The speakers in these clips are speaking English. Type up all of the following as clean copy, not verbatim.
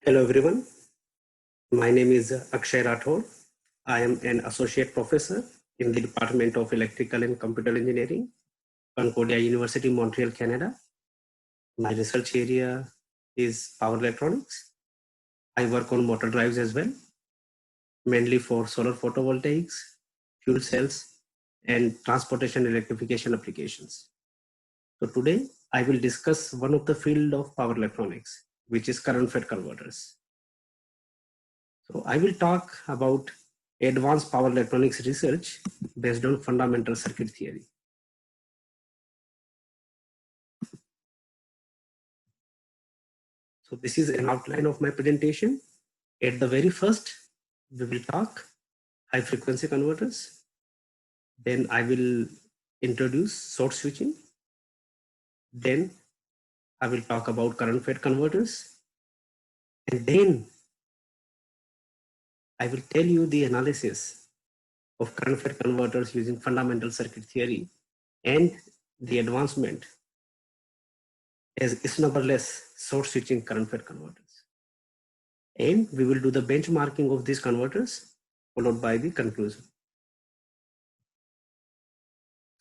Hello everyone, my name is Akshay Rathod. I am an associate professor in the Department of Electrical and Computer Engineering, Concordia University, Montreal, Canada. My research area is power electronics. I work on motor drives as well, mainly for solar photovoltaics, fuel cells, and transportation electrification applications. So today I will discuss one of the field of power electronics, which is current fed converters. So I will talk about advanced power electronics research based on fundamental circuit theory. So this is an outline of my presentation. At the very first, we will talk high frequency converters. Then I will introduce short switching. Then I will talk about current fed converters. And then I will tell you the analysis of current fed converters using fundamental circuit theory and the advancement as snubberless short switching current fed converters. And we will do the benchmarking of these converters followed by the conclusion.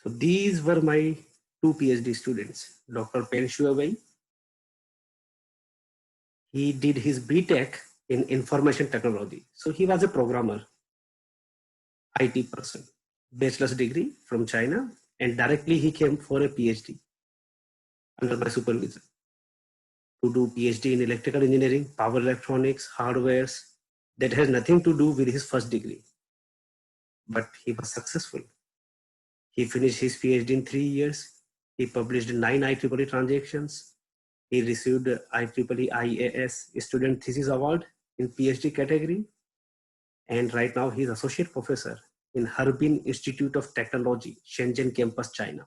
So these were my two PhD students, Dr. Pen Shuawei. He did his BTech in information technology. So he was a programmer, IT person, bachelor's degree from China, and directly he came for a PhD under my supervision to do PhD in electrical engineering, power electronics, hardwares. That has nothing to do with his first degree, but he was successful. He finished his PhD in 3 years. He published 9 IEEE transactions. He received IEEE IAS Student Thesis Award in PhD category. And right now he is associate professor in Harbin Institute of Technology, Shenzhen campus, China.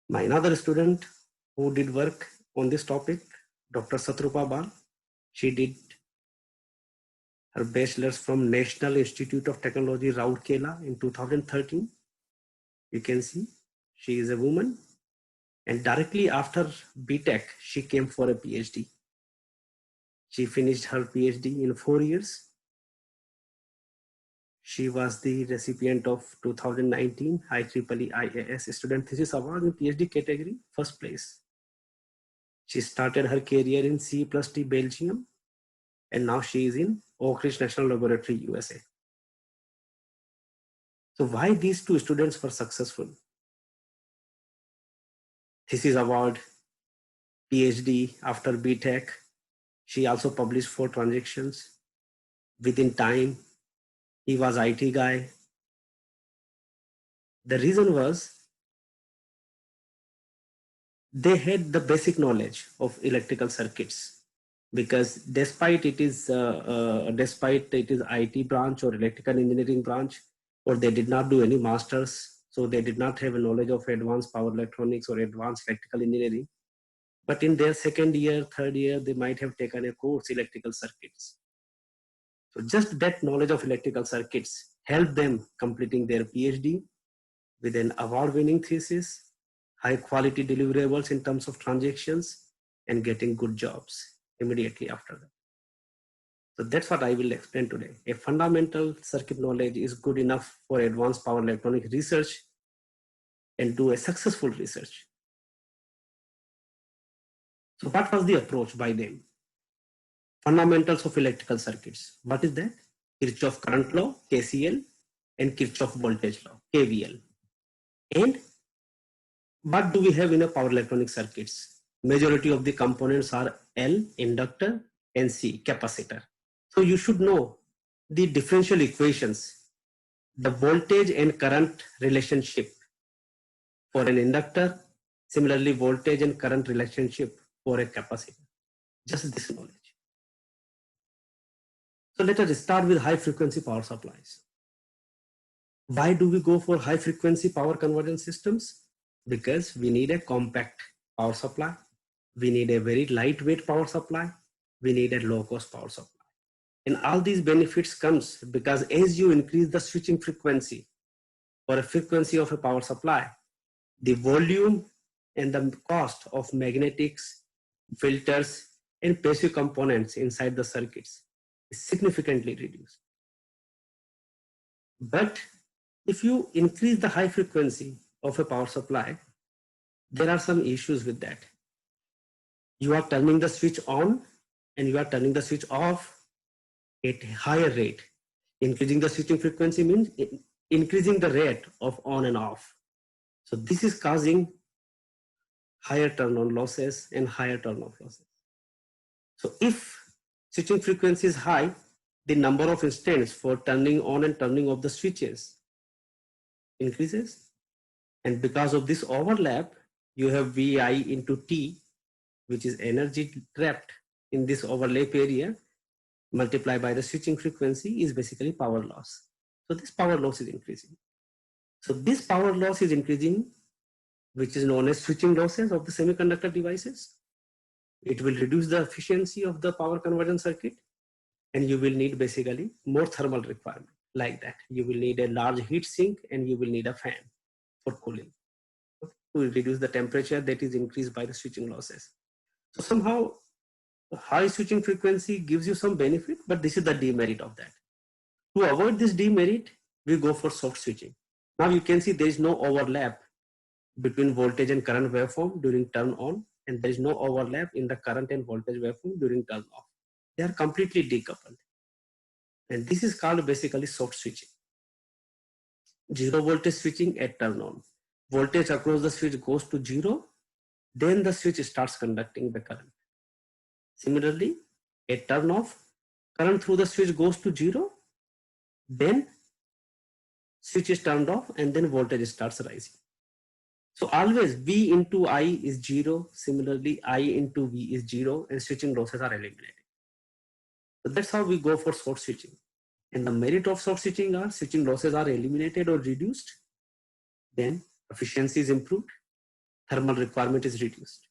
My another student who did work on this topic, Dr. Satrupa Bal, she did her bachelor's from National Institute of Technology, Rourkela in 2013. You can see she is a woman, and directly after BTech, she came for a PhD. She finished her PhD in 4 years. She was the recipient of 2019 IEEE IAS Student Thesis Award in PhD category, first place. She started her career in C+T Belgium, and now she is in Oak Ridge National Laboratory, USA. So why these two students were successful? Thesis award, PhD after BTech. She also published 4 transactions. Within time, he was IT guy. The reason was they had the basic knowledge of electrical circuits, because despite it is IT branch or electrical engineering branch, or they did not do any masters, so they did not have a knowledge of advanced power electronics or advanced electrical engineering. But in their second year, third year, they might have taken a course electrical circuits. So just that knowledge of electrical circuits helped them completing their PhD with an award-winning thesis, high quality deliverables in terms of transactions, and getting good jobs immediately after that. So that's what I will explain today. A fundamental circuit knowledge is good enough for advanced power electronic research and do a successful research. So what was the approach by them? Fundamentals of electrical circuits. What is that? Kirchhoff current law, KCL, and Kirchhoff voltage law, KVL. And what do we have in a power electronic circuits? Majority of the components are L, inductor, and C, capacitor. So you should know the differential equations, the voltage and current relationship for an inductor, similarly voltage and current relationship for a capacitor. Just this knowledge. So let us start with high frequency power supplies. Why do we go for high frequency power conversion systems? Because we need a compact power supply. We need a very lightweight power supply. We need a low cost power supply. And all these benefits comes because as you increase the switching frequency or a frequency of a power supply, the volume and the cost of magnetics, filters, and passive components inside the circuits is significantly reduced. But if you increase the high frequency of a power supply, there are some issues with that. You are turning the switch on and you are turning the switch off at a higher rate. Increasing the switching frequency means increasing the rate of on and off. So this is causing higher turn on losses and higher turn off losses. So if switching frequency is high, the number of instances for turning on and turning off the switches increases. And because of this overlap, you have VI into T, which is energy trapped in this overlap area, multiplied by the switching frequency is basically power loss. So this power loss is increasing. So this power loss is increasing, which is known as switching losses of the semiconductor devices. It will reduce the efficiency of the power conversion circuit, and you will need basically more thermal requirement like that. You will need a large heat sink and you will need a fan for cooling to reduce the temperature that is increased by the switching losses. So somehow high switching frequency gives you some benefit, but this is the demerit of that. To avoid this demerit, we go for soft switching. Now you can see there is no overlap between voltage and current waveform during turn on, and there is no overlap in the current and voltage waveform during turn off. They are completely decoupled. And this is called basically soft switching. Zero voltage switching at turn on. Voltage across the switch goes to zero, then the switch starts conducting the current. Similarly, at turn off, current through the switch goes to zero, then switch is turned off and then voltage starts rising. So always V into I is zero. Similarly, I into V is zero and switching losses are eliminated. So that's how we go for short switching. And the merit of short switching are switching losses are eliminated or reduced. Then efficiency is improved. Thermal requirement is reduced.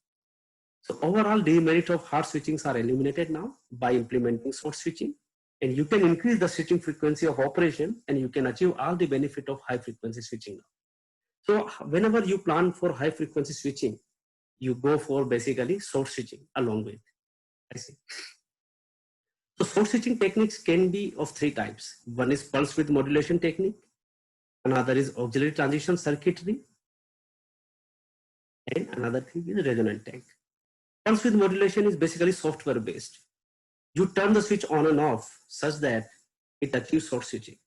So overall demerit of hard switchings are eliminated now by implementing short switching. And you can increase the switching frequency of operation and you can achieve all the benefit of high frequency switching now. So whenever you plan for high frequency switching, you go for basically short switching along with. I see. So short switching techniques can be of three types. One is pulse width modulation technique. Another is auxiliary transition circuitry. And another thing is resonant tank. Pulse width modulation is basically software based. You turn the switch on and off such that it achieves short switching.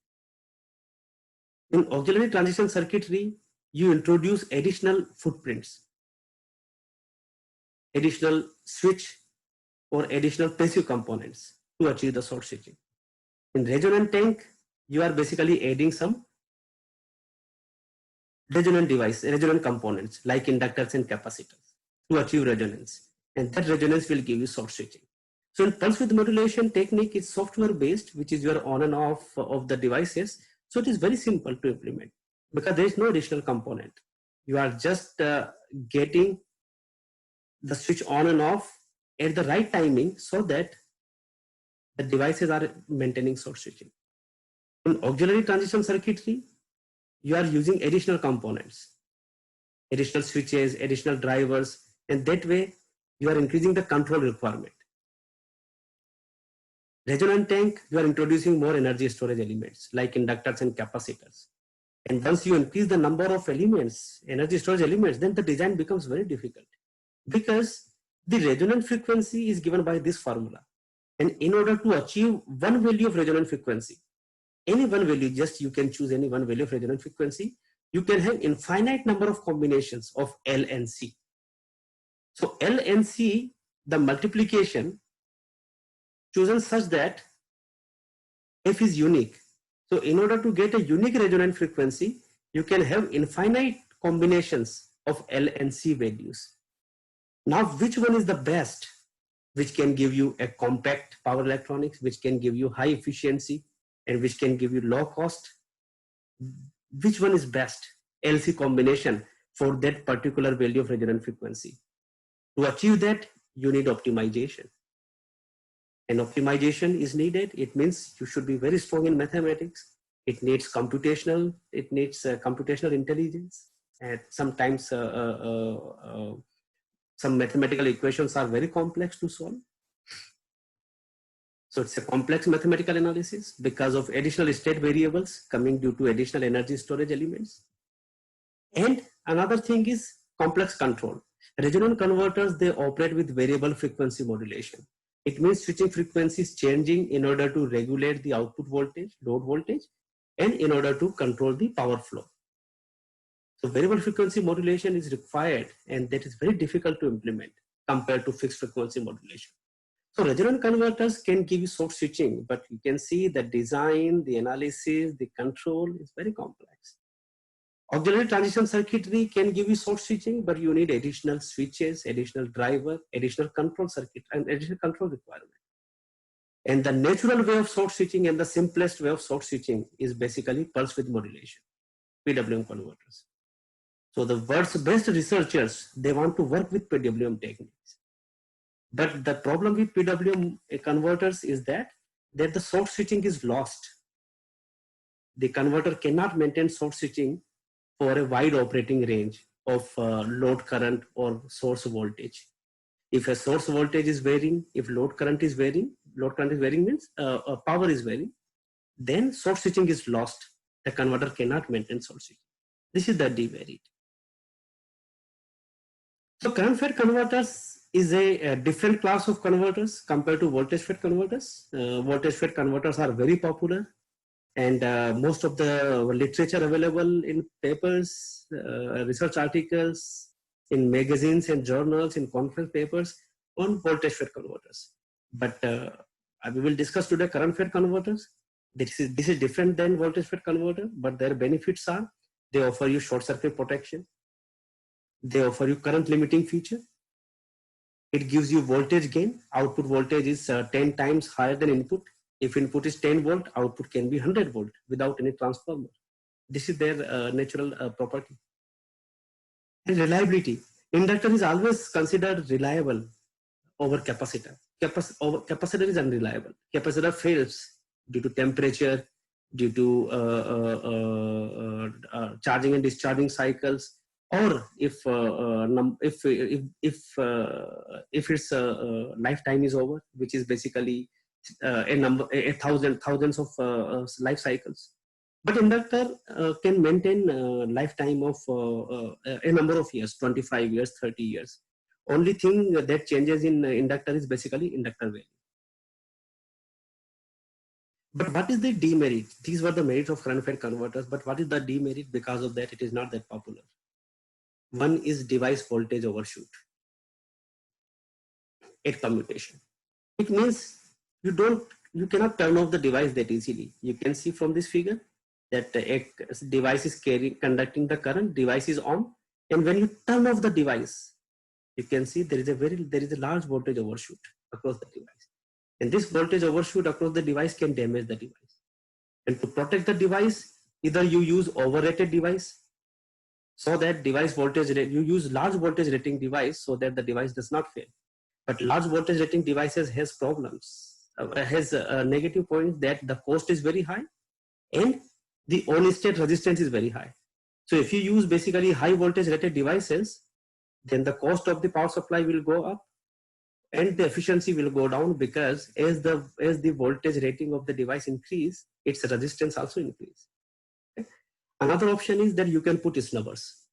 In auxiliary transition circuitry, you introduce additional footprints, additional switch or additional passive components to achieve the short switching. In resonant tank, you are basically adding some resonant device, resonant components like inductors and capacitors to achieve resonance. And that resonance will give you short switching. So in pulse width modulation technique is software based, which is your on and off of the devices. So it is very simple to implement because there is no additional component. You are just getting the switch on and off at the right timing so that the devices are maintaining short switching. In auxiliary transition circuitry, you are using additional components, additional switches, additional drivers, and that way you are increasing the control requirement. Resonant tank, you are introducing more energy storage elements like inductors and capacitors. And once you increase the number of elements, energy storage elements, then the design becomes very difficult because the resonant frequency is given by this formula. And in order to achieve one value of resonant frequency, any one value, just you can choose any one value of resonant frequency, you can have infinite number of combinations of L and C. So L and C, the multiplication chosen such that F is unique. So in order to get a unique resonant frequency, you can have infinite combinations of L and C values. Now, which one is the best? Which can give you a compact power electronics, which can give you high efficiency, and which can give you low cost? Which one is best? LC combination for that particular value of resonant frequency. To achieve that, you need optimization. And optimization is needed. It means you should be very strong in mathematics. It needs computational intelligence. And sometimes some mathematical equations are very complex to solve. So it's a complex mathematical analysis because of additional state variables coming due to additional energy storage elements. And another thing is complex control. Resonant converters, they operate with variable frequency modulation. It means switching frequencies changing in order to regulate the output voltage, load voltage, and in order to control the power flow. So variable frequency modulation is required, and that is very difficult to implement compared to fixed frequency modulation. So resonant converters can give you source switching, but you can see the design, the analysis, the control is very complex. Auxiliary transition circuitry can give you source switching, but you need additional switches, additional driver, additional control circuit, and additional control requirement. And the natural way of source switching and the simplest way of source switching is basically pulse width modulation, PWM converters. So the world's best researchers, they want to work with PWM techniques. But the problem with PWM converters is that the source switching is lost. The converter cannot maintain source switching for a wide operating range of load current or source voltage. If a source voltage is varying, if load current is varying means power is varying, then source switching is lost. The converter cannot maintain source switching. This is the devariate. So current fed converters is a different class of converters compared to voltage fed converters. Voltage fed converters are very popular, and most of the literature available in papers, research articles, in magazines and journals, in conference papers on voltage fed converters. But we will discuss today current fed converters. This is different than voltage fed converter, but their benefits are they offer you short circuit protection. They offer you current limiting feature. It gives you voltage gain. Output voltage is 10 times higher than input. If input is 10 volt, output can be 100 volt without any transformer. This is their natural property. And reliability. Inductor is always considered reliable over capacitor. Capacitor is unreliable. Capacitor fails due to temperature, due to charging and discharging cycles, or if its lifetime is over, which is basically thousands of life cycles. But inductor can maintain lifetime of a number of years, 25 years, 30 years. Only thing that changes in inductor is basically inductor value. But what is the demerit? These were the merits of current fed converters, but what is the demerit? Because of that, it is not that popular. One is device voltage overshoot at commutation. It means you cannot turn off the device that easily. You can see from this figure that a device is conducting the current, device is on, and when you turn off the device, you can see there is a large voltage overshoot across the device. And this voltage overshoot across the device can damage the device. And to protect the device, either you use overrated device, so that device voltage, you use large voltage rating device so that the device does not fail. But large voltage rating devices has problems, has a negative point that the cost is very high and the on state resistance is very high. So if you use basically high voltage rated devices, then the cost of the power supply will go up and the efficiency will go down, because as the voltage rating of the device increase, its resistance also increase. Okay? Another option is that you can put snubbers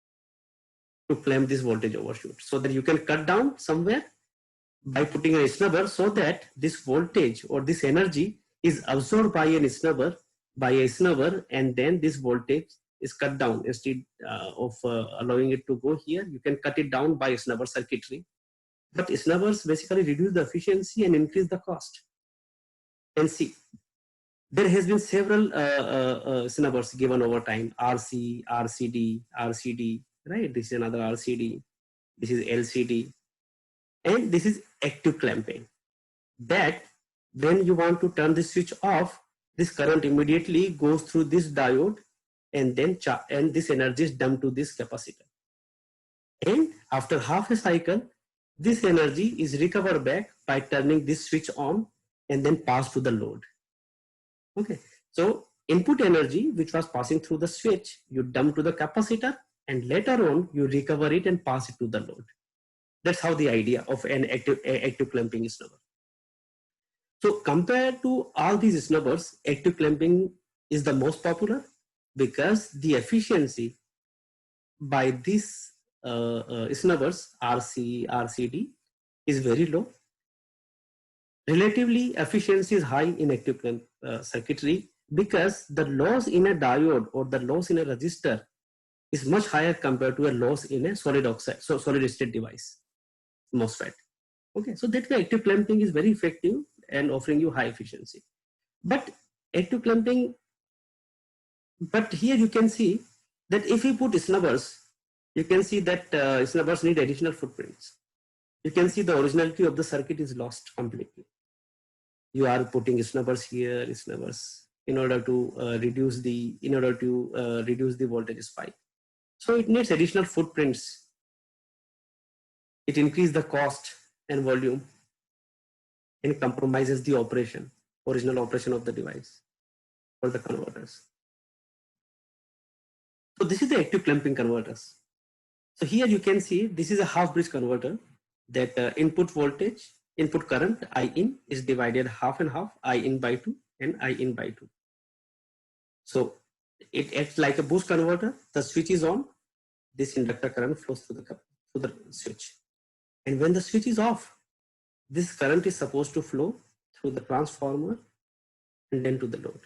to claim this voltage overshoot, so that you can cut down somewhere by putting a snubber, so that this voltage or this energy is absorbed by a snubber, and then this voltage is cut down. Instead of allowing it to go here, you can cut it down by snubber circuitry. But snubbers basically reduce the efficiency and increase the cost. And see, there has been several snubbers given over time: RC, RCD, right? This is another RCD, this is LCD, and this is active clamping. That when you want to turn the switch off, this current immediately goes through this diode, and then this energy is dumped to this capacitor. And after half a cycle, this energy is recovered back by turning this switch on and then passed to the load. Okay, so input energy which was passing through the switch, you dump to the capacitor, and later on you recover it and pass it to the load. That's how the idea of an active clamping is. So compared to all these snubbers, active clamping is the most popular because the efficiency by these snubbers RC, RCD is very low. Relatively, efficiency is high in active clamp circuitry because the loss in a diode or the loss in a resistor is much higher compared to a loss in a solid oxide, so solid state device, MOSFET. Okay, so that way active clamping is very effective and offering you high efficiency. But active clamping, but here you can see that if you put snubbers, you can see that snubbers need additional footprints. You can see the originality of the circuit is lost completely. You are putting snubbers here, snubbers in order to reduce the voltage spike. So it needs additional footprints. It increases the cost and volume and compromises the original operation of the device or the converters. So this is the active clamping converters. So here you can see this is a half bridge converter that input current I in is divided half and half, I in by 2 and I in by 2. So it acts like a boost converter. The switch is on, this inductor current flows through the switch. And when the switch is off, this current is supposed to flow through the transformer and then to the load.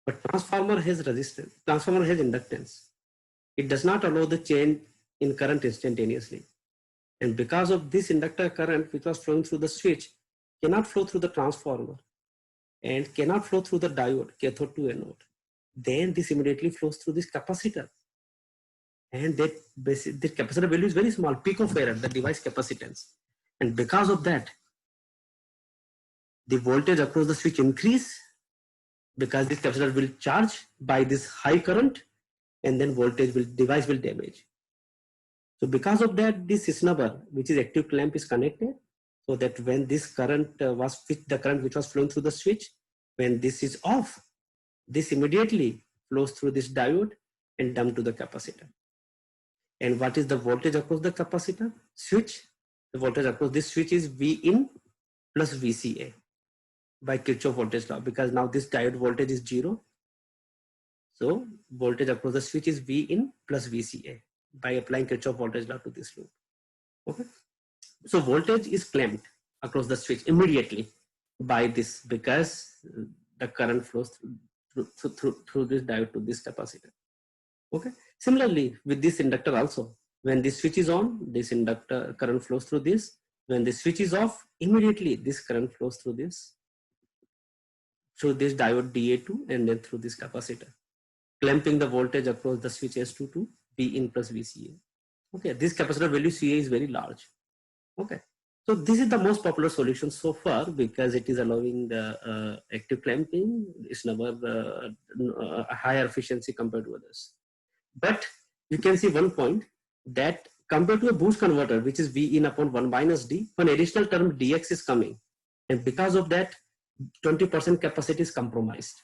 But transformer has resistance, transformer has inductance. It does not allow the change in current instantaneously. And because of this inductor current which was flowing through the switch cannot flow through the transformer and cannot flow through the diode, cathode to anode, then this immediately flows through this capacitor. And that capacitor value is very small, picofarad, the device capacitance. And because of that, the voltage across the switch increase because this capacitor will charge by this high current and then device will damage. So because of that, this snubber, which is active clamp, is connected so that when this current the current which was flowing through the switch, when this is off, this immediately flows through this diode and dump to the capacitor. And what is the voltage across the capacitor switch? The voltage across this switch is V in plus VCA by Kirchhoff voltage law, because now this diode voltage is 0. So voltage across the switch is V in plus VCA by applying Kirchhoff voltage law to this loop. Okay. So voltage is clamped across the switch immediately by this because the current flows through this diode to this capacitor. Okay. Similarly, with this inductor also, when this switch is on, this inductor current flows through this. When the switch is off, immediately this current flows through this diode DA2 and then through this capacitor, clamping the voltage across the switch S2 to V in plus VCA. Okay, this capacitor value CA is very large. Okay, so this is the most popular solution so far because it is allowing the active clamping. It's never higher efficiency compared to others. But you can see one point that compared to a boost converter, which is V in upon 1 minus D, one additional term DX is coming. And because of that, 20% capacity is compromised,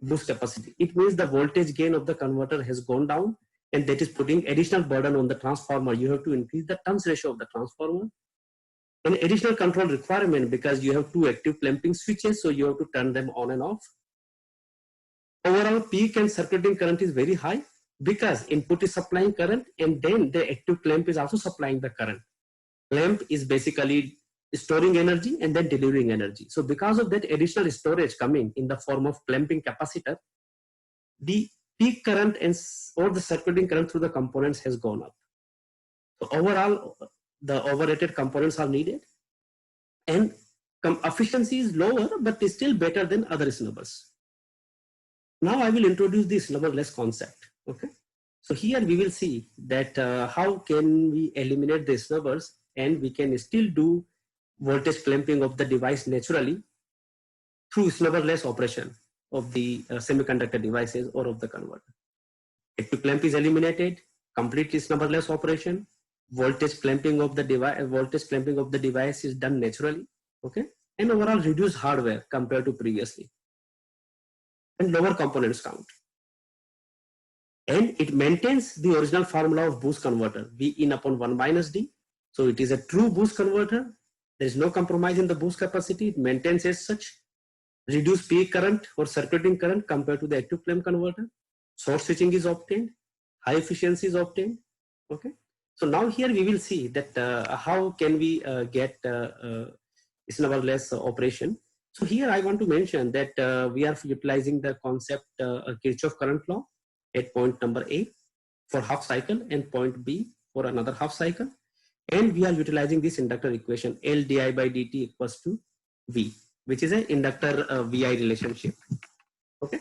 boost capacity. It means the voltage gain of the converter has gone down and that is putting additional burden on the transformer. You have to increase the turns ratio of the transformer. An additional control requirement because you have two active clamping switches, so you have to turn them on and off. Overall peak and circuiting current is very high because input is supplying current and then the active clamp is also supplying the current. Clamp is basically storing energy and then delivering energy. So because of that additional storage coming in the form of clamping capacitor, the peak current or the circuiting current through the components has gone up. So overall, the overrated components are needed and efficiency is lower, but is still better than other snubbers. Now I will introduce the snubberless concept. Okay, so here we will see that how can we eliminate the snubbers and we can still do voltage clamping of the device naturally through snubberless operation of the semiconductor devices or of the converter. Active clamp is eliminated, completely snubberless operation. Voltage clamping of the device is done naturally. Okay, and overall reduced hardware compared to previously, and lower components count. And it maintains the original formula of boost converter, V in upon 1 minus D. So it is a true boost converter. There is no compromise in the boost capacity. It maintains as such. reduce peak current or circulating current compared to the active flame converter. Short switching is obtained, high efficiency is obtained. Okay, so now here we will see that how can we get Snubberless operation. So here I want to mention that we are utilizing the concept Kirchhoff current law at point number A for half cycle and point B for another half cycle, and we are utilizing this inductor equation L di by dt equals to V, which is an inductor VI relationship. Okay,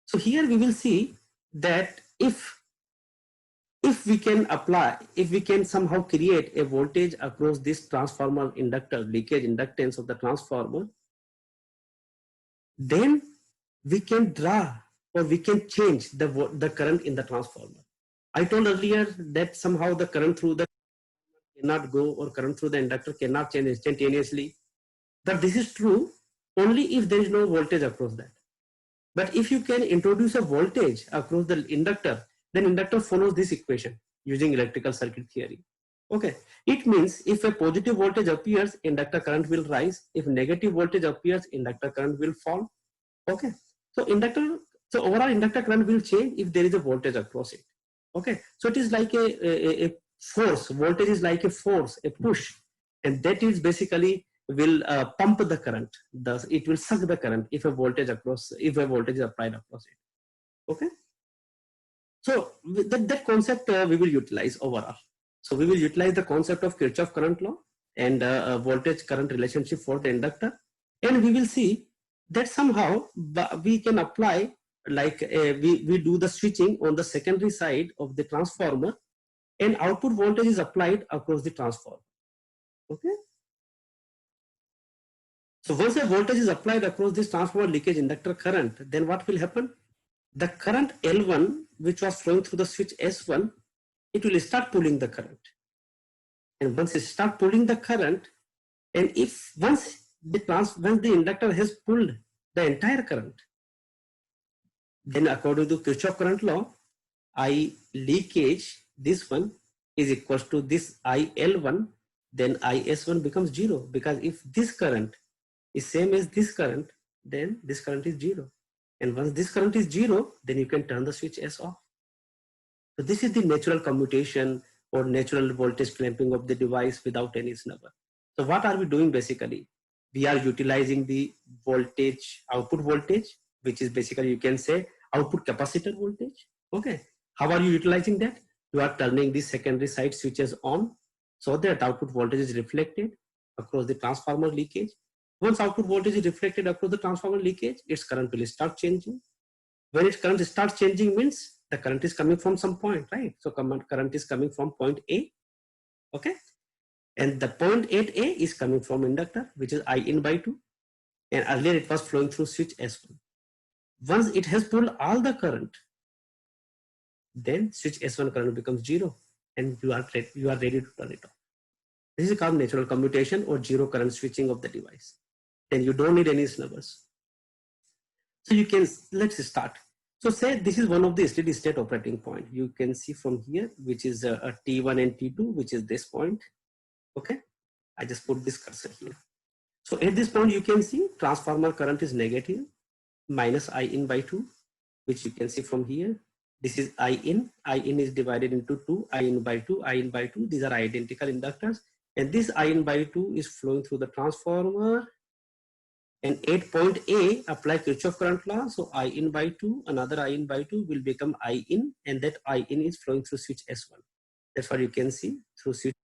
so here we will see that if we can apply, if we can somehow create a voltage across this transformer inductor, leakage inductance of the transformer, then we can draw or we can change the current in the transformer. I told earlier that somehow the current through the cannot go, or current through the inductor cannot change instantaneously. But this is true only if there is no voltage across that. But if you can introduce a voltage across the inductor, then inductor follows this equation using electrical circuit theory. Okay, it means if a positive voltage appears, inductor current will rise. If negative voltage appears, inductor current will fall. Okay, so overall inductor current will change if there is a voltage across it. Okay, so it is like a force. Voltage is like a force, a push, and that is basically will pump the current. Thus, it will suck the current if a voltage is applied across it. Okay, so that concept we will utilize overall. So we will utilize the concept of Kirchhoff current law and voltage current relationship for the inductor, and we will see that somehow we can apply, like we do the switching on the secondary side of the transformer, and output voltage is applied across the transformer. Okay. So once a voltage is applied across this transformer leakage inductor current, then what will happen? The current L1, which was flowing through the switch S1, it will start pulling the current. And once it starts pulling the current, and if once the inductor has pulled the entire current, then according to Kirchhoff current law, I leakage, this one, is equals to this IL1, then IS1 becomes 0, because if this current is same as this current, then this current is 0. And once this current is 0, then you can turn the switch S off. So this is the natural commutation or natural voltage clamping of the device without any snubber. So what are we doing basically? We are utilizing the voltage, output voltage, which is basically, you can say, output capacitor voltage. Okay. How are you utilizing that? You are turning the secondary side switches on so that output voltage is reflected across the transformer leakage. Once output voltage is reflected across the transformer leakage, its current will start changing. When its current starts changing means the current is coming from some point, right? So current is coming from point A, okay? And the point at A is coming from inductor, which is I in by 2. And earlier it was flowing through switch S1. Once it has pulled all the current, then switch S1 current becomes 0, and you are ready to turn it off. This is called natural commutation or zero current switching of the device. Then you don't need any snubbers. So you can, let's start. So say this is one of the steady state operating point. You can see from here, which is a T1 and T2, which is this point. Okay, I just put this cursor here. So at this point, you can see transformer current is negative, minus I in by 2, which you can see from here. This is I in is divided into 2, I in by 2, I in by 2. These are identical inductors. And this I in by 2 is flowing through the transformer. And at point A, apply Kirchhoff current law. So I in by 2, another I in by 2 will become I in, and that I in is flowing through switch S1. That's what you can see through switch.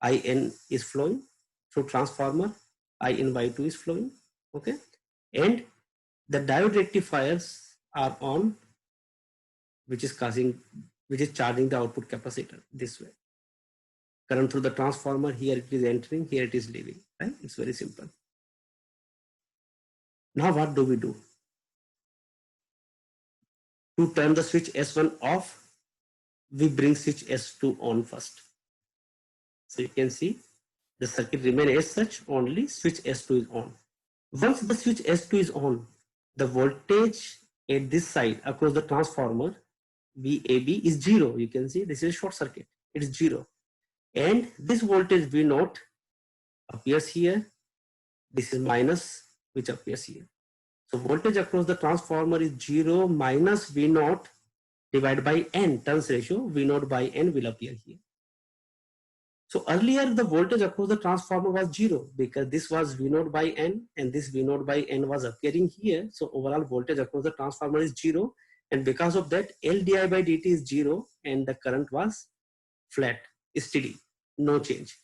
I in is flowing through transformer. I in by 2 is flowing. Okay. And the diode rectifiers are on, which is charging the output capacitor this way. Current through the transformer, here it is entering, here it is leaving, right? It's very simple. Now what do we do? To turn the switch S1 off, we bring switch S2 on first. So you can see the circuit remains as such, only switch S2 is on. Once the switch S2 is on, the voltage at this side across the transformer, VAB, is 0. You can see this is a short circuit, it is 0. And this voltage V0 appears here. This is minus, which appears here. So voltage across the transformer is 0 minus V naught divided by N, turns ratio, V naught by N will appear here. So earlier the voltage across the transformer was 0 because this was V naught by N and this V naught by N was appearing here. So overall voltage across the transformer is 0, and because of that L di by dt is 0 and the current was flat, steady, no change.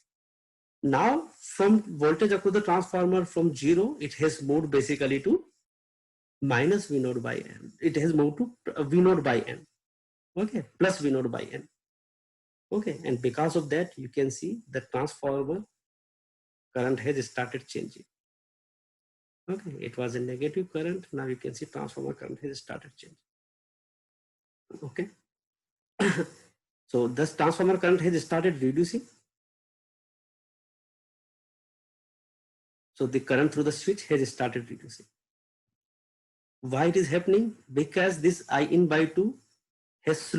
Now from voltage across the transformer from 0, it has moved basically to minus V naught by N. It has moved to V naught by N, okay, plus V naught by N. Okay, and because of that, you can see the transformer current has started changing. Okay, it was a negative current. Now you can see transformer current has started changing. Okay, so this transformer current has started reducing. So the current through the switch has started reducing. Why it is happening? Because this I in by 2 has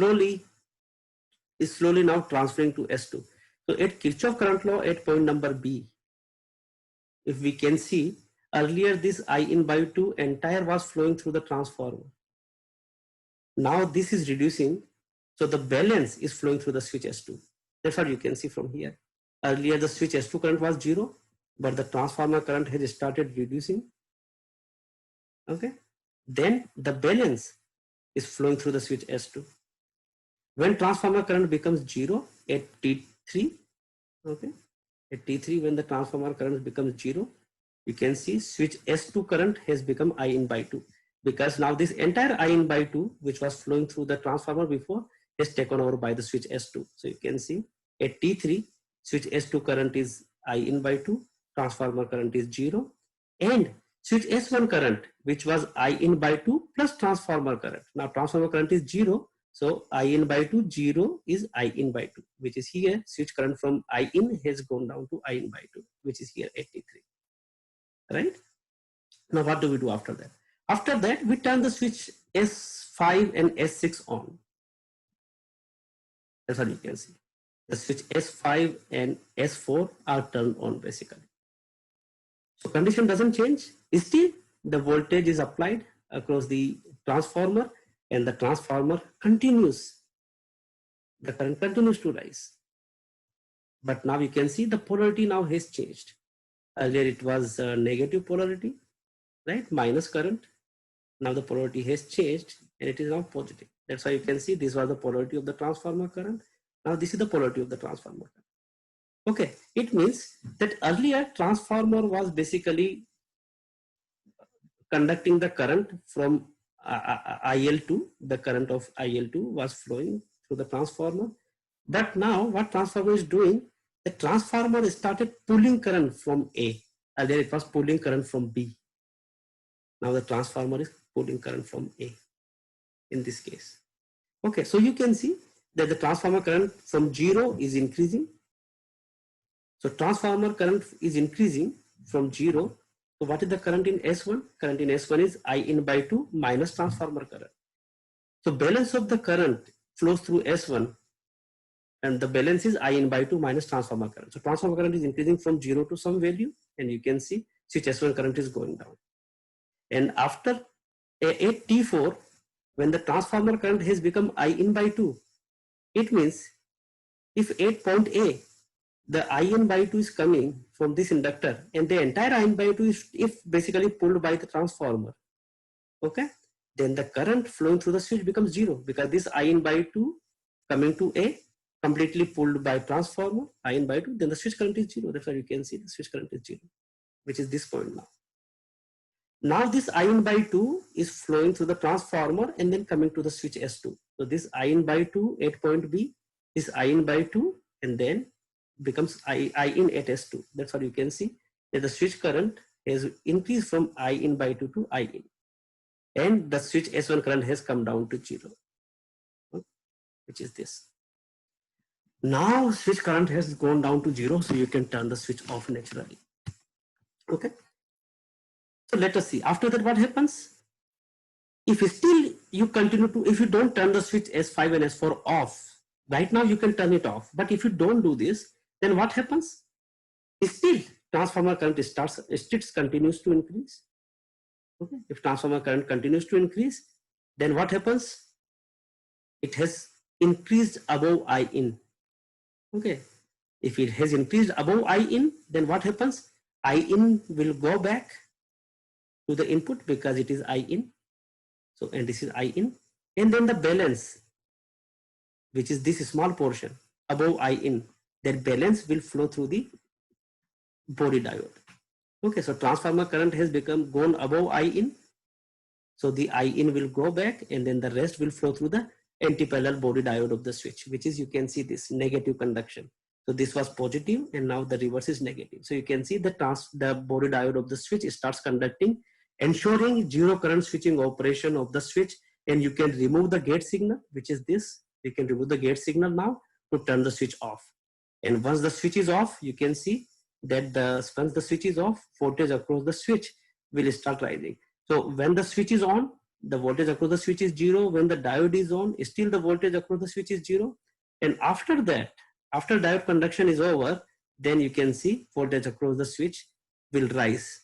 is slowly now transferring to S2. So at Kirchhoff current law at point number B, if we can see earlier this I in by 2 entire was flowing through the transformer. Now this is reducing, so the balance is flowing through the switch S2. That's what you can see from here. Earlier the switch S2 current was 0, but the transformer current has started reducing. Okay, then the balance is flowing through the switch S2. When transformer current becomes 0 at T3, okay, at T3 when the transformer current becomes 0, you can see switch S2 current has become I in by 2, because now this entire I in by 2 which was flowing through the transformer before is taken over by the switch S2. So you can see at T3 switch S2 current is I in by 2, transformer current is 0, and switch S1 current which was I in by 2 plus transformer current. Now transformer current is 0, so I in by 2 0 is I in by 2, which is here. Switch current from I in has gone down to I in by 2, which is here 83. Right? Now what do we do after that? After that we turn the switch S5 and S6 on. That's what you can see. The switch S5 and S4 are turned on basically. So condition doesn't change. Still the voltage is applied across the transformer and the transformer continues. The current continues to rise. But now you can see the polarity now has changed. Earlier it was negative polarity, right? Minus current. Now the polarity has changed and it is now positive. That's why you can see this was the polarity of the transformer current. Now this is the polarity of the transformer current. Okay, it means that earlier transformer was basically conducting the current from IL2, the current of IL2 was flowing through the transformer. But now what transformer is doing, the transformer started pulling current from A. Earlier it was pulling current from B. Now the transformer is pulling current from A in this case. Okay, so you can see that the transformer current from 0 is increasing. So transformer current is increasing from 0. So what is the current in S1? Current in S1 is I in by 2 minus transformer current. So balance of the current flows through S1 and the balance is I in by 2 minus transformer current. So transformer current is increasing from 0 to some value and you can see switch S1 current is going down. And after at T4, when the transformer current has become I in by 2, it means if at point A, the I in by 2 is coming from this inductor and the entire I in by 2 is if basically pulled by the transformer, okay, then the current flowing through the switch becomes 0 because this I in by 2 coming to A completely pulled by transformer I in by 2, then the switch current is 0. That's why you can see the switch current is 0, which is this point now. Now this I in by 2 is flowing through the transformer and then coming to the switch S2. So this I in by 2 at point B is I in by 2 and then becomes I in at S2. That's what you can see that the switch current has increased from I in by 2 to I in. And the switch S1 current has come down to 0, which is this. Now switch current has gone down to 0, so you can turn the switch off naturally. Okay. So let us see. After that, what happens? If still you continue to, if you don't turn the switch S5 and S4 off, right now you can turn it off. But if you don't do this, then what happens? Still transformer current continues to increase. Okay, if transformer current continues to increase, then what happens? It has increased above I in. Okay, if it has increased above I in, then what happens? I in will go back to the input because it is I in. So, and this is I in, and then the balance, which is this small portion above I in, that balance will flow through the body diode. Okay, so transformer current has become gone above I in. So the I in will go back, and then the rest will flow through the anti-parallel body diode of the switch, which is, you can see this negative conduction. So this was positive, and now the reverse is negative. So you can see the body diode of the switch starts conducting, ensuring zero current switching operation of the switch. And you can remove the gate signal, which is this. You can remove the gate signal now to turn the switch off. And once the switch is off, you can see that once the switch is off, voltage across the switch will start rising. So when the switch is on, the voltage across the switch is 0. When the diode is on, still the voltage across the switch is 0. And after that, after diode conduction is over, then you can see voltage across the switch will rise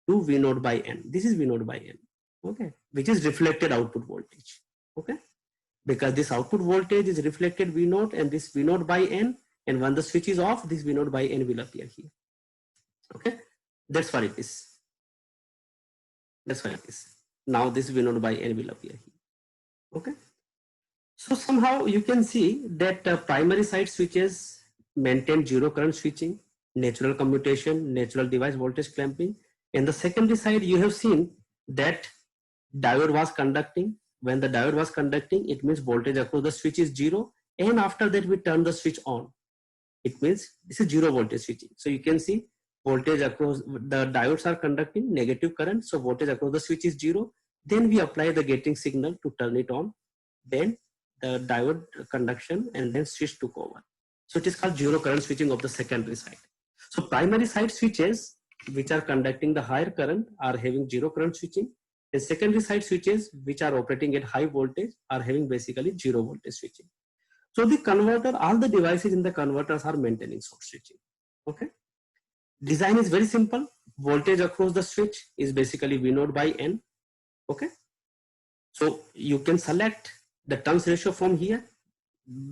to V naught by N. This is V naught by N, okay, which is reflected output voltage, okay, because this output voltage is reflected V naught, and this V naught by N, and when the switch is off, this V naught by N will appear here, okay. That's what it is. That's what it is. Now this V naught by N will appear here, okay. So somehow you can see that primary side switches maintain zero current switching, natural commutation, natural device voltage clamping. And the secondary side, you have seen that diode was conducting. When the diode was conducting, it means voltage across the switch is 0. And after that, we turn the switch on. It means this is zero voltage switching. So you can see voltage across, the diodes are conducting negative current. So voltage across the switch is 0. Then we apply the gating signal to turn it on. Then the diode conduction, and then switch took over. So it is called zero current switching of the secondary side. So primary side switches which are conducting the higher current are having zero current switching, and secondary side switches which are operating at high voltage are having basically zero voltage switching. So the converter, all the devices in the converters are maintaining source switching, okay. Design is very simple. Voltage across the switch is basically V naught by N, okay. So you can select the turns ratio from here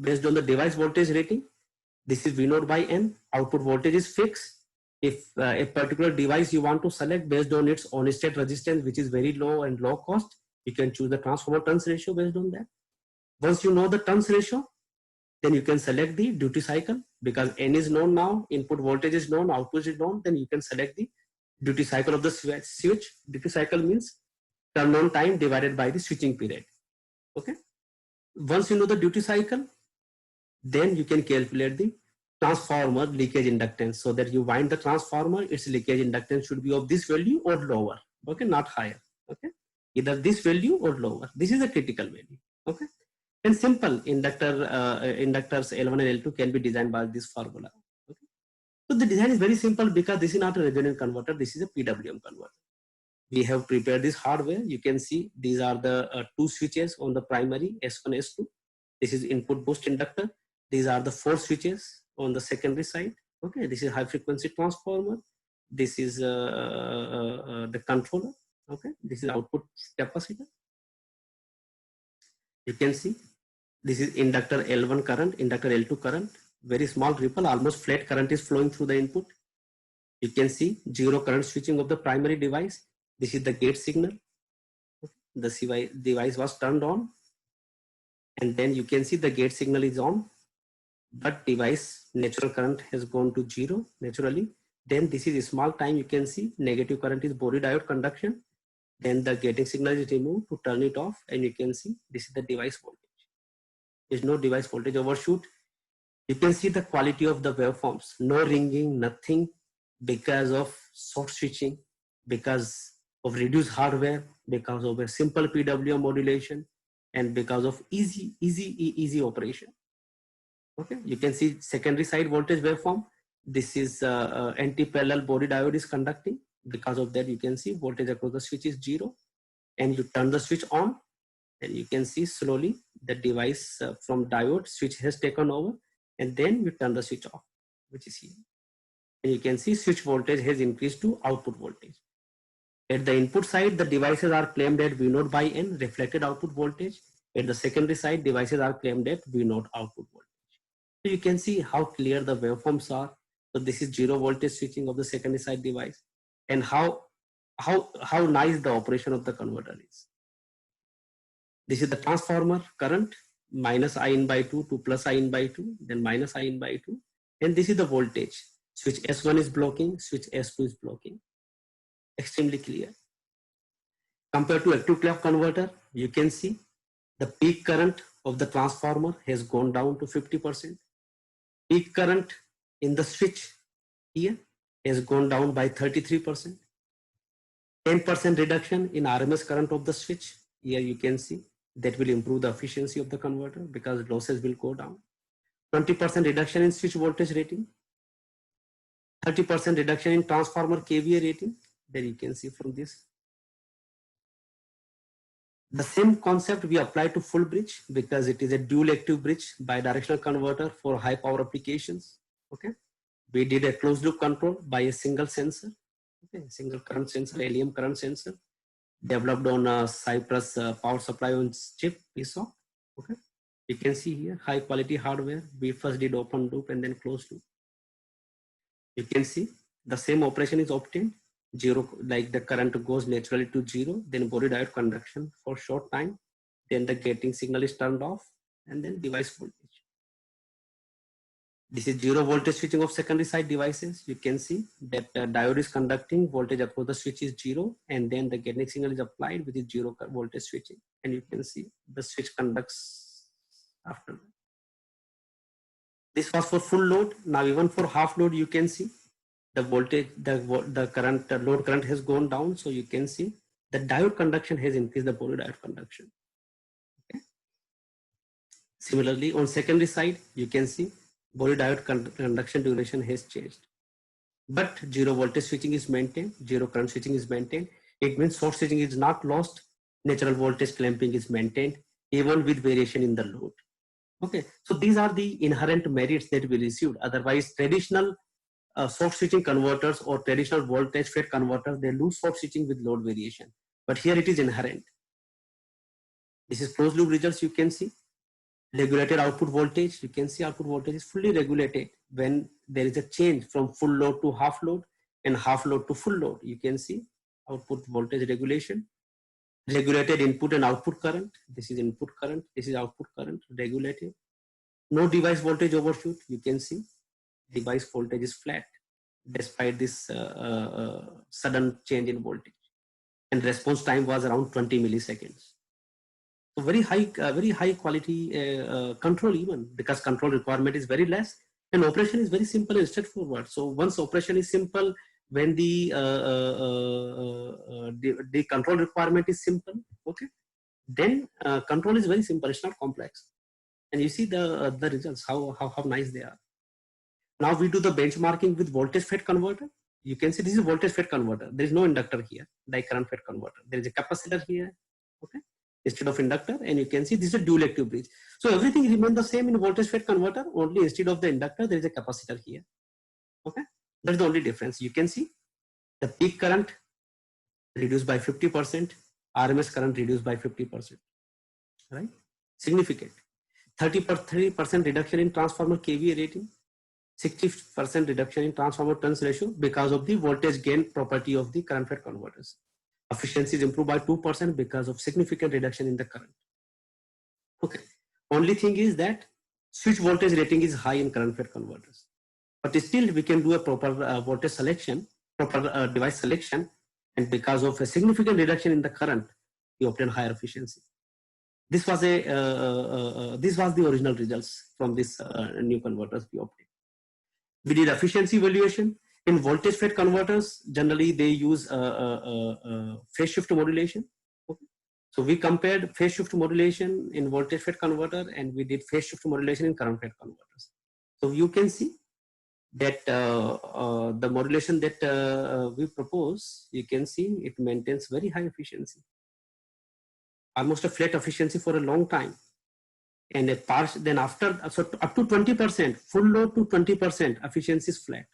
based on the device voltage rating. This is V naught by N. Output voltage is fixed. If a particular device you want to select based on its on state resistance, which is very low and low cost, you can choose the transformer turns ratio based on that. Once you know the turns ratio, then you can select the duty cycle, because N is known now, input voltage is known, output is known, then you can select the duty cycle of the switch. Duty cycle means turn on time divided by the switching period, okay. Once you know the duty cycle, then you can calculate the transformer leakage inductance, so that you wind the transformer, its leakage inductance should be of this value or lower, okay, not higher, okay, either this value or lower. This is a critical value, okay. And simple inductors L1 and L2 can be designed by this formula, okay. So the design is very simple, because this is not a resonant converter, this is a PWM converter. We have prepared this hardware. You can see these are the two switches on the primary, S1, S2. This is input boost inductor. These are the 4 switches on the secondary side. Okay, this is high frequency transformer. This is the controller. Okay, this is output capacitor. You can see this is inductor L1 current, inductor L2 current. Very small ripple, almost flat current is flowing through the input. You can see zero current switching of the primary device. This is the gate signal. The device was turned on, and then you can see the gate signal is on, but device natural current has gone to 0 naturally. Then this is a small time, you can see negative current is body diode conduction. Then the gating signal is removed to turn it off, and you can see this is the device voltage. There is no device voltage overshoot. You can see the quality of the waveforms, no ringing, nothing, because of soft switching, because of reduced hardware, because of a simple PWM modulation, and because of easy operation. Okay, you can see secondary side voltage waveform. This is anti-parallel body diode is conducting. Because of that, you can see voltage across the switch is 0, and you turn the switch on, and you can see slowly the device from diode switch has taken over, and then you turn the switch off, which is here. And you can see switch voltage has increased to output voltage. At the input side, the devices are claimed at V naught by N, reflected output voltage. At the secondary side, devices are claimed at V naught output voltage. So you can see how clear the waveforms are. So this is zero voltage switching of the secondary side device, and how nice the operation of the converter is. This is the transformer current, minus I in by 2 to plus I in by 2, then minus I in by 2. And this is the voltage. Switch S1 is blocking, switch S2 is blocking. Extremely clear. Compared to active clef converter, you can see the peak current of the transformer has gone down to 50%. Peak current in the switch here has gone down by 33%. 10% reduction in RMS current of the switch. Here you can see that will improve the efficiency of the converter because losses will go down. 20% reduction in switch voltage rating. 30% reduction in transformer kVA rating. There you can see from this. The same concept we apply to full bridge because it is a dual active bridge bidirectional converter for high power applications. Okay, we did a closed loop control by a single sensor. Okay, single current sensor, LEM current sensor, developed on a Cypress power supply on chip PSOC. Okay, you can see here high quality hardware. We first did open loop and then closed loop. You can see the same operation is obtained. Zero, like the current goes naturally to zero, then body diode conduction for short time, then the gating signal is turned off, and then device voltage. This is zero voltage switching of secondary side devices. You can see that diode is conducting, voltage across the switch is zero, and then the gating signal is applied with the zero voltage switching, and you can see the switch conducts after. This was for full load. Now even for half load, you can see the voltage, the current, the load current has gone down. So you can see the diode conduction has increased, the body diode conduction. Okay. Similarly, on secondary side, you can see body diode conduction duration has changed. But zero voltage switching is maintained, zero current switching is maintained. It means source switching is not lost, natural voltage clamping is maintained, even with variation in the load. Okay, so these are the inherent merits that we received. Otherwise, traditional source switching converters or traditional voltage FET converters, they lose source switching with load variation. But here it is inherent. This is closed loop results. You can see regulated output voltage. You can see output voltage is fully regulated when there is a change from full load to half load and half load to full load. You can see output voltage regulation. Regulated input and output current. This is input current. This is output current. Regulated. No device voltage overshoot. You can see device voltage is flat despite this sudden change in voltage, and response time was around 20 milliseconds. So very high quality control, even because control requirement is very less and operation is very simple and straightforward. So once operation is simple, when the control requirement is simple, okay, then control is very simple. It's not complex, and you see the results, how nice they are. Now we do the benchmarking with voltage FET converter. You can see this is voltage FET converter. There is no inductor here, like current FET converter. There is a capacitor here, okay, instead of inductor, and you can see this is a dual active bridge. So everything remains the same in voltage FET converter, only instead of the inductor, there is a capacitor here, okay. That's the only difference. You can see the peak current reduced by 50%, RMS current reduced by 50%, right? Significant. 30% reduction in transformer kVA rating. 60% reduction in transformer turns ratio because of the voltage gain property of the current FET converters. Efficiency is improved by 2% because of significant reduction in the current. Okay. Only thing is that switch voltage rating is high in current FET converters, but still we can do a proper voltage selection, proper device selection, and because of a significant reduction in the current, we obtain higher efficiency. This was the original results from this new converters we obtained. We did efficiency evaluation. In voltage FET converters, generally they use phase shift modulation. Okay. So we compared phase shift modulation in voltage FET converter, and we did phase shift modulation in current FET converters. So you can see that the modulation that we propose, you can see it maintains very high efficiency, almost a flat efficiency for a long time. And a partial, then after, so up to 20%, full load to 20% efficiency is flat.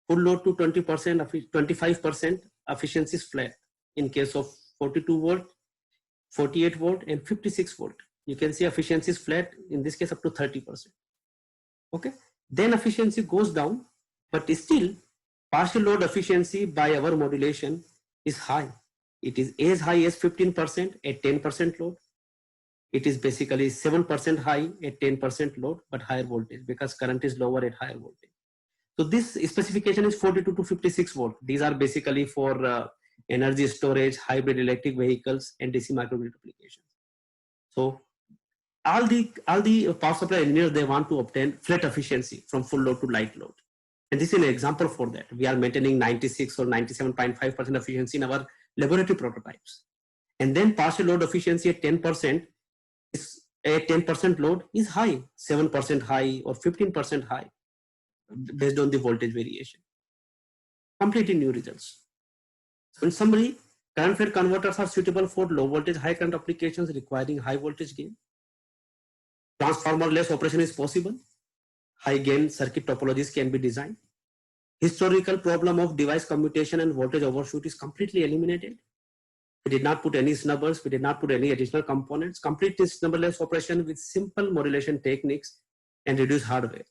Full load to 20%, 25% efficiency is flat. in case of 42 volt, 48 volt, and 56 volt. You can see efficiency is flat, in this case up to 30%. Okay, then efficiency goes down, but still partial load efficiency by our modulation is high. It is as high as 15% at 10% load. It is basically 7% high at 10% load, but higher voltage because current is lower at higher voltage. So this specification is 42 to 56 volt. These are basically for energy storage, hybrid electric vehicles, and DC microgrid applications. So all the power supply engineers, they want to obtain flat efficiency from full load to light load. And this is an example for that. We are maintaining 96 or 97.5% efficiency in our laboratory prototypes. And then partial load efficiency at 10% is at 10% load is high, 7% high or 15% high based on the voltage variation. Completely new results. So in summary, current fed converters are suitable for low voltage, high current applications requiring high voltage gain. Transformer-less operation is possible. High gain circuit topologies can be designed. Historical problem of device commutation and voltage overshoot is completely eliminated. We did not put any snubbers, we did not put any additional components. Complete snubberless operation with simple modulation techniques and reduced hardware.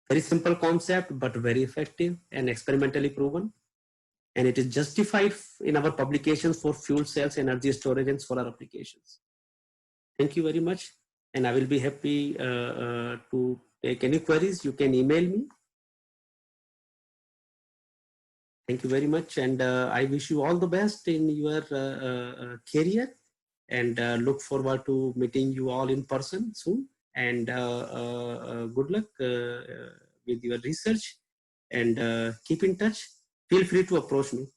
Very simple concept, but very effective and experimentally proven. And it is justified in our publications for fuel cells, energy storage, and solar applications. Thank you very much. And I will be happy to take any queries. You can email me. Thank you very much. And I wish you all the best in your career, and look forward to meeting you all in person soon. And good luck with your research, and keep in touch. Feel free to approach me.